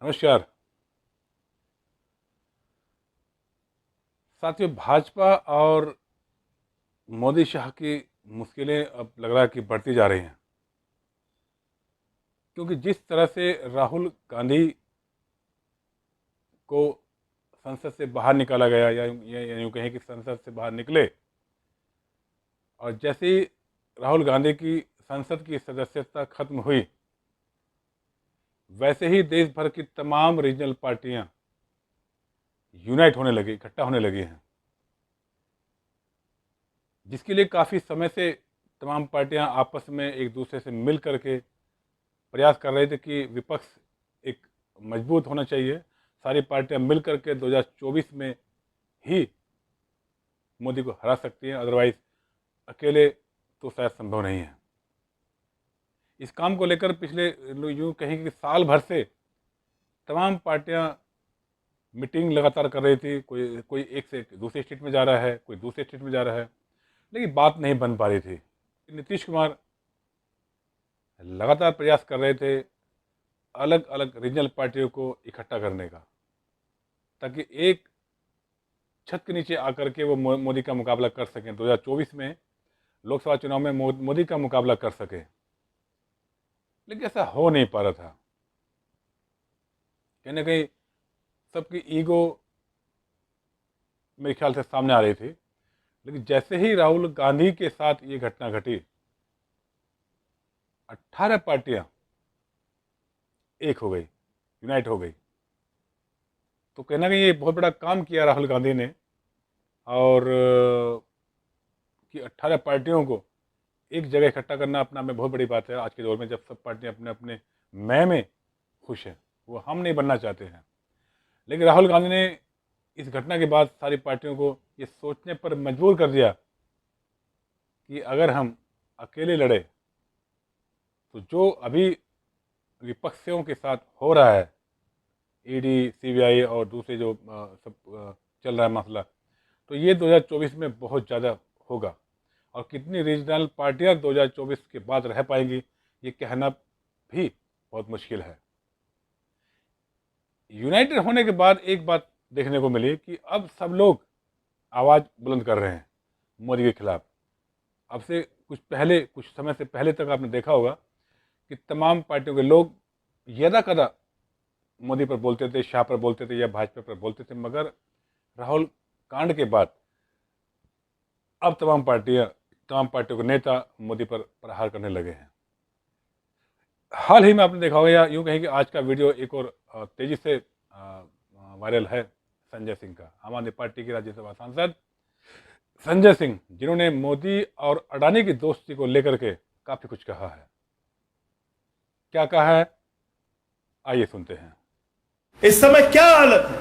नमस्कार साथियों। भाजपा और मोदी शाह की मुश्किलें अब लग रहा है कि बढ़ती जा रही हैं, क्योंकि जिस तरह से राहुल गांधी को संसद से बाहर निकाला गया या यूँ कहें कि संसद से बाहर निकले, और जैसे ही राहुल गांधी की संसद की सदस्यता खत्म हुई, वैसे ही देश भर की तमाम रीजनल पार्टियां यूनाइट होने लगी, इकट्ठा होने लगी हैं, जिसके लिए काफ़ी समय से तमाम पार्टियां आपस में एक दूसरे से मिल करके प्रयास कर रहे थे कि विपक्ष एक मजबूत होना चाहिए। सारी पार्टियां मिल करके 2024 में ही मोदी को हरा सकती हैं, अदरवाइज अकेले तो शायद संभव नहीं है। इस काम को लेकर पिछले यूँ कहें कि साल भर से तमाम पार्टियां मीटिंग लगातार कर रही थी। कोई एक से दूसरे स्टेट में जा रहा है, कोई दूसरे स्टेट में जा रहा है, लेकिन बात नहीं बन पा रही थी। नीतीश कुमार लगातार प्रयास कर रहे थे अलग अलग रीजनल पार्टियों को इकट्ठा करने का, ताकि एक छत के नीचे आकर के वो मोदी का मुकाबला कर सकें। 2024 में लोकसभा चुनाव में मोदी का मुकाबला कर सके, लेकिन ऐसा हो नहीं पा रहा था। कहीं ना कहीं सबकी ईगो मेरे ख्याल से सामने आ रही थी। लेकिन जैसे ही राहुल गांधी के साथ ये घटना घटी, 18 पार्टियां एक हो गई, यूनाइट हो गई। तो कहना कि ये बहुत बड़ा काम किया राहुल गांधी ने, और कि 18 पार्टियों को एक जगह इकट्ठा करना अपना में बहुत बड़ी बात है आज के दौर में, जब सब पार्टियां अपने अपने मैं में खुश हैं, वो हम नहीं बनना चाहते हैं। लेकिन राहुल गांधी ने इस घटना के बाद सारी पार्टियों को ये सोचने पर मजबूर कर दिया कि अगर हम अकेले लड़े तो जो अभी विपक्षियों के साथ हो रहा है, ईडी, सीबीआई और दूसरे जो सब चल रहा है मसला, तो ये 2024 में बहुत ज़्यादा होगा। और कितनी रीजनल पार्टियां 2024 के बाद रह पाएंगी, ये कहना भी बहुत मुश्किल है। यूनाइटेड होने के बाद एक बात देखने को मिली कि अब सब लोग आवाज़ बुलंद कर रहे हैं मोदी के खिलाफ। अब से कुछ समय से पहले तक आपने देखा होगा कि तमाम पार्टियों के लोग यदा कदा मोदी पर बोलते थे, शाह पर बोलते थे या भाजपा पर बोलते थे, मगर राहुल कांड के बाद अब तमाम पार्टियों के नेता मोदी पर प्रहार करने लगे हैं। हाल ही में आपने देखा होगा, या यूँ कहें कि आज का वीडियो एक और तेजी से वायरल है संजय सिंह का, आम आदमी पार्टी के राज्यसभा सांसद संजय सिंह, जिन्होंने मोदी और अडानी की दोस्ती को लेकर के काफ़ी कुछ कहा है। क्या कहा है, आइए सुनते हैं। इस समय क्या हालत है,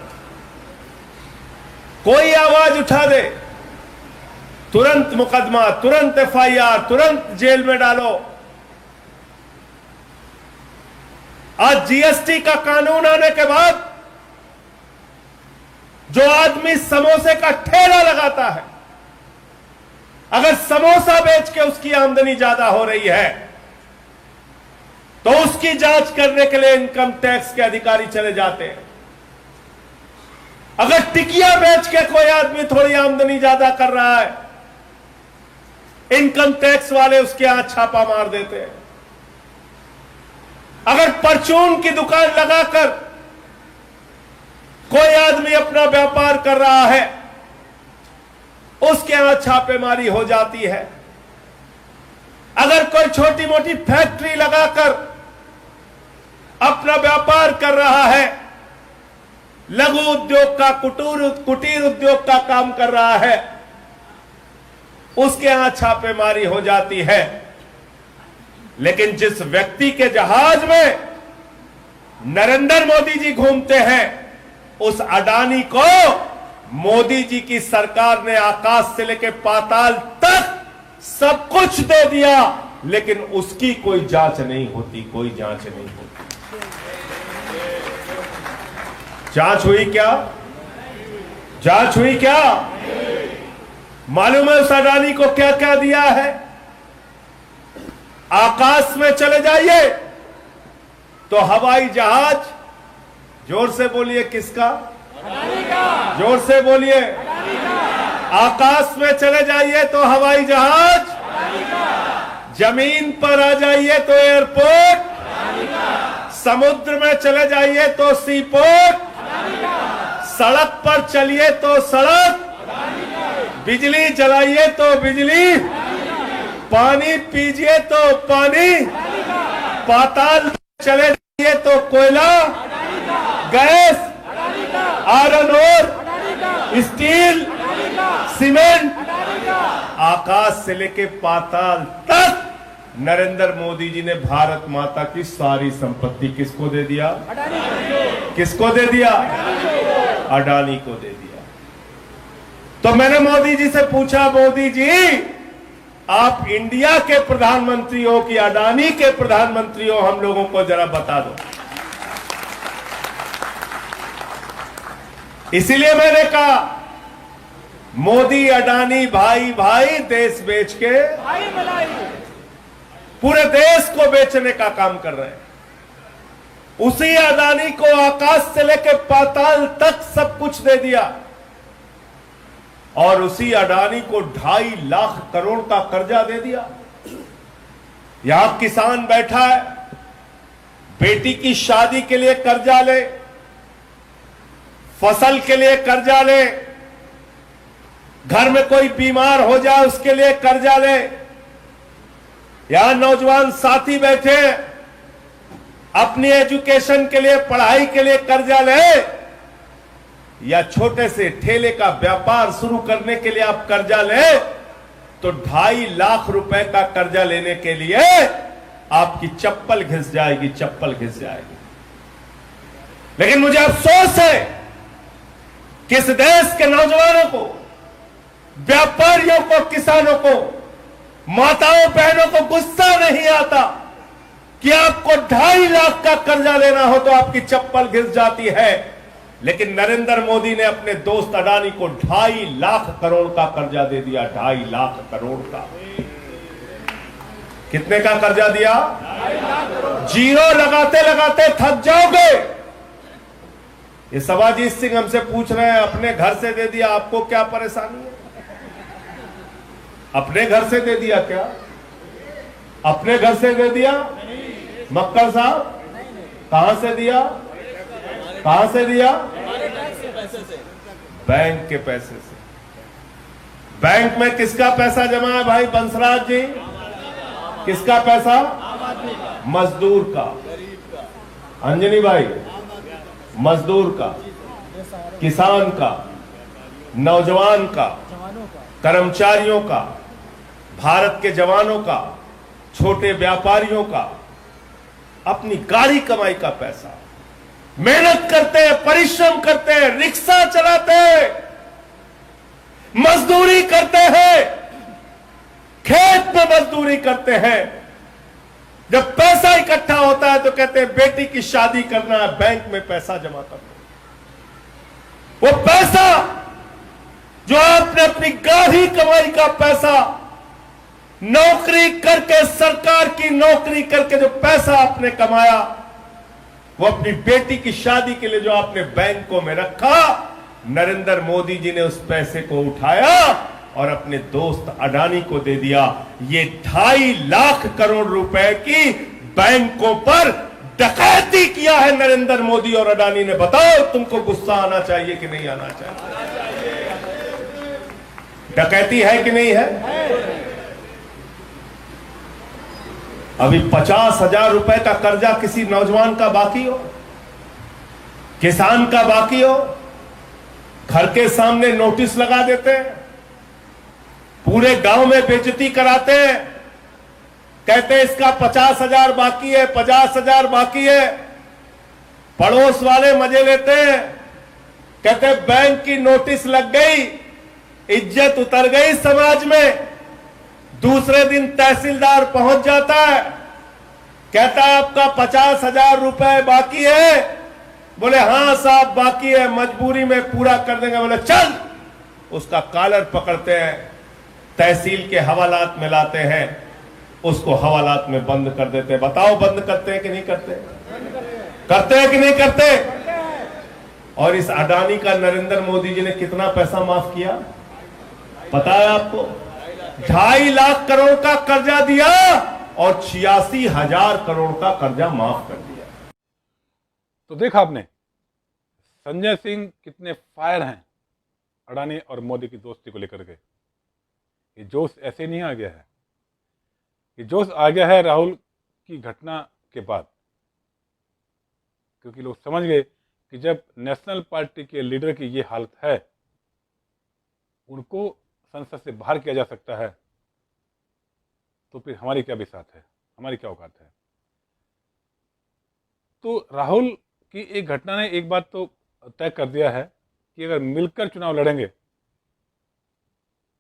कोई आवाज उठा दे तुरंत मुकदमा, तुरंत एफआईआर, तुरंत जेल में डालो। आज जीएसटी का कानून आने के बाद जो आदमी समोसे का ठेला लगाता है, अगर समोसा बेच के उसकी आमदनी ज्यादा हो रही है तो उसकी जांच करने के लिए इनकम टैक्स के अधिकारी चले जाते हैं। अगर टिकिया बेच के कोई आदमी थोड़ी आमदनी ज्यादा कर रहा है, इनकम टैक्स वाले उसके यहां छापा मार देते हैं। अगर परचून की दुकान लगाकर कोई आदमी अपना व्यापार कर रहा है, उसके यहां छापेमारी हो जाती है। अगर कोई छोटी मोटी फैक्ट्री लगाकर अपना व्यापार कर रहा है, लघु उद्योग का, कुटीर उद्योग का काम कर रहा है, उसके यहां छापेमारी हो जाती है। लेकिन जिस व्यक्ति के जहाज में नरेंद्र मोदी जी घूमते हैं, उस अडानी को मोदी जी की सरकार ने आकाश से लेकर पाताल तक सब कुछ दे दिया, लेकिन उसकी कोई जांच नहीं होती, कोई जांच नहीं होती। जांच हुई क्या? जांच हुई क्या? मालूम है उस अडानी को क्या क्या दिया है? आकाश में चले जाइए तो हवाई जहाज जोर से बोलिए, किसका? जोर से बोलिए। आकाश में चले जाइए तो हवाई जहाज, जमीन पर आ जाइए तो एयरपोर्ट, समुद्र में चले जाइए तो सी पोर्ट, सड़क पर चलिए तो सड़क, बिजली जलाइए तो बिजली, पानी पीजिए तो पानी, पाताल में चले जाइए तो कोयला, gas, iron ore, steel, cement, आकाश से लेके पाताल तक नरेंद्र मोदी जी ने भारत माता की सारी संपत्ति किसको दे दिया? किसको दे दिया? अडानी को दे दिया। तो मैंने मोदी जी से पूछा, मोदी जी आप इंडिया के प्रधानमंत्री हो कि अडानी के प्रधानमंत्री हो, हम लोगों को जरा बता दो। इसीलिए मैंने कहा मोदी अडानी भाई भाई, देश बेच के पूरे देश को बेचने का काम कर रहे हैं। उसी अडानी को आकाश से लेकर पाताल तक सब कुछ दे दिया और उसी अडानी को 2.5 लाख करोड़ का कर्जा दे दिया। यहां किसान बैठा है, बेटी की शादी के लिए कर्जा ले, फसल के लिए कर्जा ले, घर में कोई बीमार हो जाए उसके लिए कर्जा ले। यहां नौजवान साथी बैठे, अपनी एजुकेशन के लिए, पढ़ाई के लिए कर्जा ले, या छोटे से ठेले का व्यापार शुरू करने के लिए आप कर्जा ले, तो 2.5 लाख रुपए का कर्जा लेने के लिए आपकी चप्पल घिस जाएगी, चप्पल घिस जाएगी। लेकिन मुझे अफसोस है कि इस देश के नौजवानों को, व्यापारियों को, किसानों को, माताओं बहनों को गुस्सा नहीं आता कि आपको 2.5 लाख का कर्जा लेना हो तो आपकी चप्पल घिस जाती है। लेकिन नरेंद्र मोदी ने अपने दोस्त अडानी को 2.5 लाख करोड़ का कर्जा दे दिया। 2.5 लाख करोड़ का। कितने का कर्जा दिया? 2.5 लाख। जीरो लगाते लगाते थक जाओगे। ये सवाजीत सिंह हमसे पूछ रहे हैं, अपने घर से दे दिया, आपको क्या परेशानी है? अपने घर से दे दिया क्या? अपने घर से दे दिया? मक्कर साहब कहां से दिया? कहां से दिया? बैंक के पैसे से। बैंक में किसका पैसा जमा है भाई बंसराज जी? किसका पैसा? मजदूर का। अंजनी भाई, मजदूर का, किसान का, नौजवान का, कर्मचारियों का, भारत के जवानों का, छोटे व्यापारियों का, अपनी गाड़ी कमाई का पैसा। मेहनत करते हैं, परिश्रम करते हैं, रिक्शा चलाते हैं, मजदूरी करते हैं, खेत में मजदूरी करते हैं। जब पैसा इकट्ठा होता है तो कहते हैं बेटी की शादी करना है, बैंक में पैसा जमा करना। वो पैसा जो आपने अपनी गाढ़ी कमाई का पैसा, नौकरी करके, सरकार की नौकरी करके जो पैसा आपने कमाया, वो अपनी बेटी की शादी के लिए जो आपने बैंकों में रखा, नरेंद्र मोदी जी ने उस पैसे को उठाया और अपने दोस्त अडानी को दे दिया। ये 2.5 लाख करोड़ रुपए की बैंकों पर डकैती किया है नरेंद्र मोदी और अडानी ने। बताओ तुमको गुस्सा आना चाहिए कि नहीं आना चाहिए? डकैती है कि नहीं है? अभी 50,000 रुपए का कर्जा किसी नौजवान का बाकी हो, किसान का बाकी हो, घर के सामने नोटिस लगा देते हैं, पूरे गांव में बेइज्जती कराते हैं, कहते हैं इसका 50,000 बाकी है, 50,000 बाकी है। पड़ोस वाले मजे लेते हैं, कहते हैं बैंक की नोटिस लग गई, इज्जत उतर गई समाज में। दूसरे दिन तहसीलदार पहुंच जाता है, कहता है आपका 50,000 रुपए बाकी है। बोले हाँ साहब बाकी है, मजबूरी में पूरा कर देंगे। बोले चल, उसका कॉलर पकड़ते हैं, तहसील के हवालात में लाते हैं, उसको हवालात में बंद कर देते हैं। बताओ बंद करते हैं कि नहीं करते? करते हैं कि नहीं करते? और इस अडानी का नरेंद्र मोदी जी ने कितना पैसा माफ किया पता है आपको? 2.5 लाख करोड़ का कर्जा दिया और 86,000 करोड़ का कर्जा माफ कर दिया। तो देखा आपने संजय सिंह कितने फायर हैं अडानी और मोदी की दोस्ती को लेकर के। ये जोश ऐसे नहीं आ गया है, ये जोश आ गया है राहुल की घटना के बाद, क्योंकि लोग समझ गए कि जब नेशनल पार्टी के लीडर की ये हालत है, उनको संसद से बाहर किया जा सकता है, तो फिर हमारी क्या बिसात है, हमारी क्या औकात है। तो राहुल की एक घटना ने एक बात तो तय कर दिया है कि अगर मिलकर चुनाव लड़ेंगे,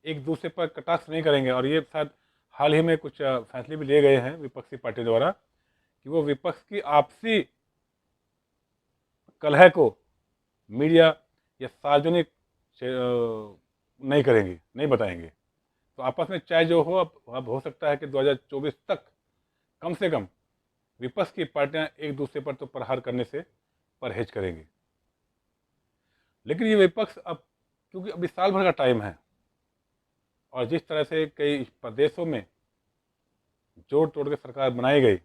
एक दूसरे पर कटाक्ष नहीं करेंगे, और ये शायद हाल ही में कुछ फैसले भी लिए गए हैं विपक्षी पार्टी द्वारा कि वो विपक्ष की आपसी कलह को मीडिया या सार्वजनिक नहीं करेंगे, नहीं बताएंगे। तो आपस में चाहे जो हो, अब हो सकता है कि 2024 तक कम से कम विपक्ष की पार्टियां एक दूसरे पर तो प्रहार करने से परहेज करेंगी। लेकिन ये विपक्ष अब, क्योंकि अभी साल भर का टाइम है, और जिस तरह से कई प्रदेशों में जोड़ तोड़ के सरकार बनाई गई,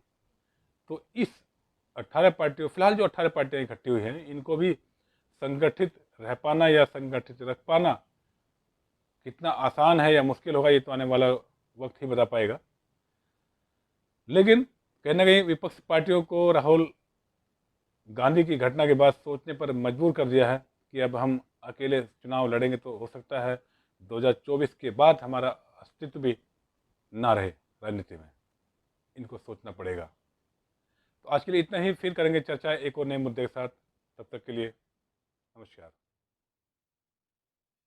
तो इस 18 पार्टियों, फिलहाल जो 18 पार्टियां इकट्ठी हुई हैं, इनको भी संगठित रह पाना या संगठित रख पाना कितना आसान है या मुश्किल होगा, ये तो आने वाला वक्त ही बता पाएगा। लेकिन कहीं ना कहीं विपक्ष पार्टियों को राहुल गांधी की घटना के बाद सोचने पर मजबूर कर दिया है कि अब हम अकेले चुनाव लड़ेंगे तो हो सकता है 2024 के बाद हमारा अस्तित्व भी ना रहे राजनीति में। इनको सोचना पड़ेगा। तो आज के लिए इतना ही, फिर करेंगे चर्चा एक और नए मुद्दे के साथ। तब तक के लिए नमस्कार।